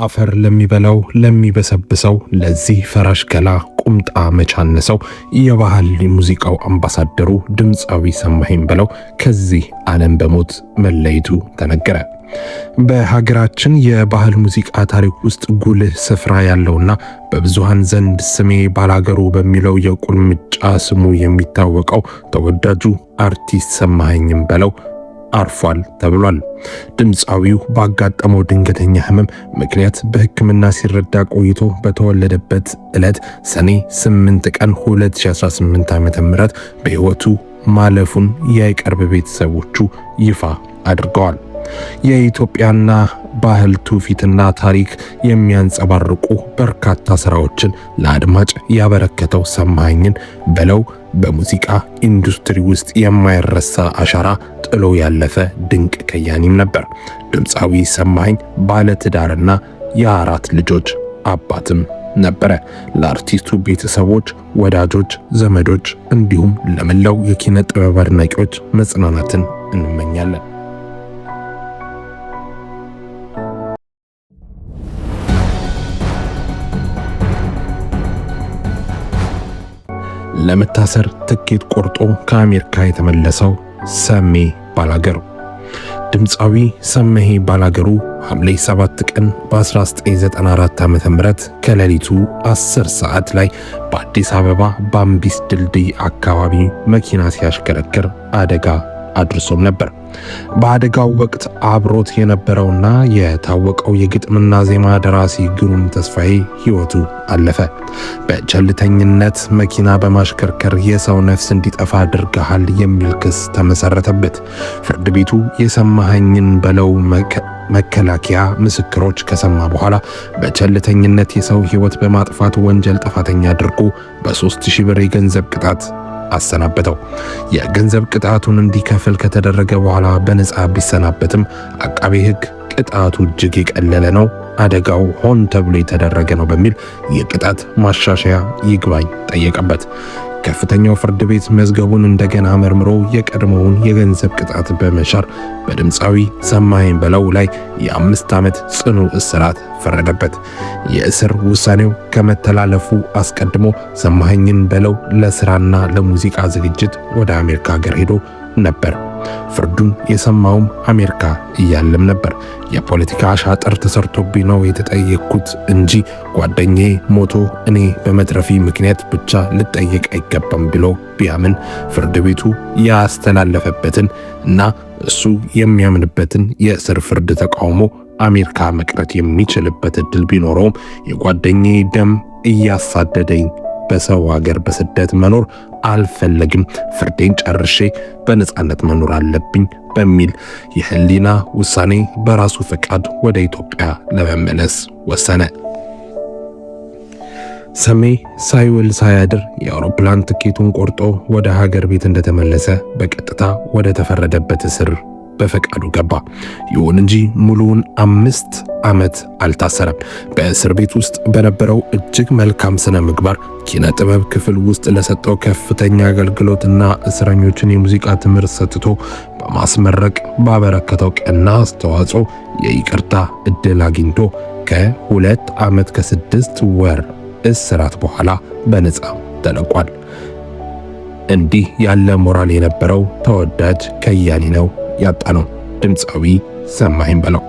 አፈር ለሚበላው ለሚበሰብሰው ለዚህ ፈራሽ ገላ ቁምጣ መቻነሰው የባህል ሙዚቃው አምባሳደሩ ድምፃዊ ሰማኸኝ በለው ከዚህ ዓለም በሞት መለየቱ ተነገረ። በሀገራችን የባህል ሙዚቃ ታሪክ ውስጥ ጉልህ ስፍራ ያለውና በብዙሃን ዘንድ ስሜ ባላገሩ በሚለው የቁልምጫ ስሙ የሚታወቀው ተወዳጁ አርቲስት ሰማኸኝ በለው አርፏል ተብሏል። ድምፃዊው ባጋጠመው ድንገተኛ ህመም ምክንያት በሕክምና ሲረዳ ቆይቶ በተወለደበት ዕለት ሰኔ 8 ቀን 2018 ዓ.ም በሕይወቱ ማለፉን የቅርብ ቤተሰቦቹ ይፋ አድርገዋል። የኢትዮጵያና ባህል ትውፊትና ታሪክ የሚያንጸባርቁ በርካታ ስራዎችን ለአድማጭ ያበረከተው ሰማኸኝን በለው በሙዚቃ ኢንዱስትሪ ውስጥ የማይረሳ አሻራ ጥሎ ያለፈ ድንቅ ከያኒም ነበር። ድምፃዊ ሰማኸኝ ባለትዳርና የአራት ልጆች አባትም ነበረ። ለአርቲስቱ ቤተሰቦች፣ ወዳጆች፣ ዘመዶች እንዲሁም ለመላው የኪነ ጥበብ አድናቂዎች መጽናናትን እንመኛለን። ለመታሰር ትኬት ቆርጦ ከአሜሪካ የተመለሰው ሰሜ ባላገሩ። ድምፃዊ ሰሜ ባላገሩ ሐምሌ 7 ቀን በ1994 ዓ.ም ከሌሊቱ 10 ሰዓት ላይ በአዲስ አበባ ባምቢስ ድልድይ አካባቢ መኪና ሲያሽከረክር አደጋ አድርሶም ነበር። በአደጋው ወቅት አብሮት የነበረውና የታወቀው የግጥምና ዜማ ደራሲ ግሩም ተስፋዬ ሕይወቱ አለፈ። በቸልተኝነት መኪና በማሽከርከር የሰው ነፍስ እንዲጠፋ አድርገሃል የሚል ክስ ተመሰረተበት። ፍርድ ቤቱ የሰማኸኝን በለው መከላከያ ምስክሮች ከሰማ በኋላ በቸልተኝነት የሰው ሕይወት በማጥፋት ወንጀል ጥፋተኛ አድርጎ በ3000 ብር የገንዘብ ቅጣት አሰናበተው። የገንዘብ ቅጣቱን እንዲከፍል ከተደረገ በኋላ በነጻ ቢሰናበትም አቃቤ ሕግ ቅጣቱ እጅግ የቀለለ ነው፣ አደጋው ሆን ተብሎ የተደረገ ነው በሚል የቅጣት ማሻሻያ ይግባኝ ጠየቀበት። ከፍተኛው ፍርድ ቤት መዝገቡን እንደገና መርምሮ የቀድሞውን የገንዘብ ቅጣት በመሻር በድምፃዊ ሰማኸኝ በለው ላይ የ5 ዓመት ጽኑ እስራት ፈረደበት። የእስር ውሳኔው ከመተላለፉ አስቀድሞ ሰማኸኝን በለው ለስራና ለሙዚቃ ዝግጅት ወደ አሜሪካ ሀገር ሄዶ ነበር። ፍርዱን የሰማውም አሜሪካ እያለም ነበር። የፖለቲካ አሻጥር ተሰርቶብኝ ነው የተጠየቅኩት እንጂ ጓደኛዬ ሞቶ እኔ በመትረፊ ምክንያት ብቻ ልጠየቅ አይገባም ብሎ ቢያምን ፍርድ ቤቱ ያስተላለፈበትን እና እሱ የሚያምንበትን የእስር ፍርድ ተቃውሞ አሜሪካ መቅረት የሚችልበት እድል ቢኖረውም የጓደኛዬ ደም እያሳደደኝ በሰው ሀገር በስደት መኖር አልፈለግም፣ ፍርዴን ጨርሼ በነጻነት መኖር አለብኝ በሚል የህሊና ውሳኔ በራሱ ፈቃድ ወደ ኢትዮጵያ ለመመለስ ወሰነ። ሰሜ ሳይውል ሳያድር የአውሮፕላን ትኬቱን ቆርጦ ወደ ሀገር ቤት እንደተመለሰ በቀጥታ ወደ ተፈረደበት እስር በፈቃዱ ገባ። ይሁን እንጂ ሙሉውን 5 ዓመት አልታሰረም። በእስር ቤት ውስጥ በነበረው እጅግ መልካም ስነ ምግባር ኪነ ጥበብ ክፍል ውስጥ ለሰጠው ከፍተኛ አገልግሎትና እስረኞችን የሙዚቃ ትምህርት ሰጥቶ በማስመረቅ ባበረከተው ቀና አስተዋጽኦ የይቅርታ እድል አግኝቶ ከ2 ዓመት ከ6 ወር እስራት በኋላ በነጻ ተለቋል። እንዲህ ያለ ሞራል የነበረው ተወዳጅ ከያኒ ነው ያጣነው ድምፃዊ ሰማኸኝ በለው።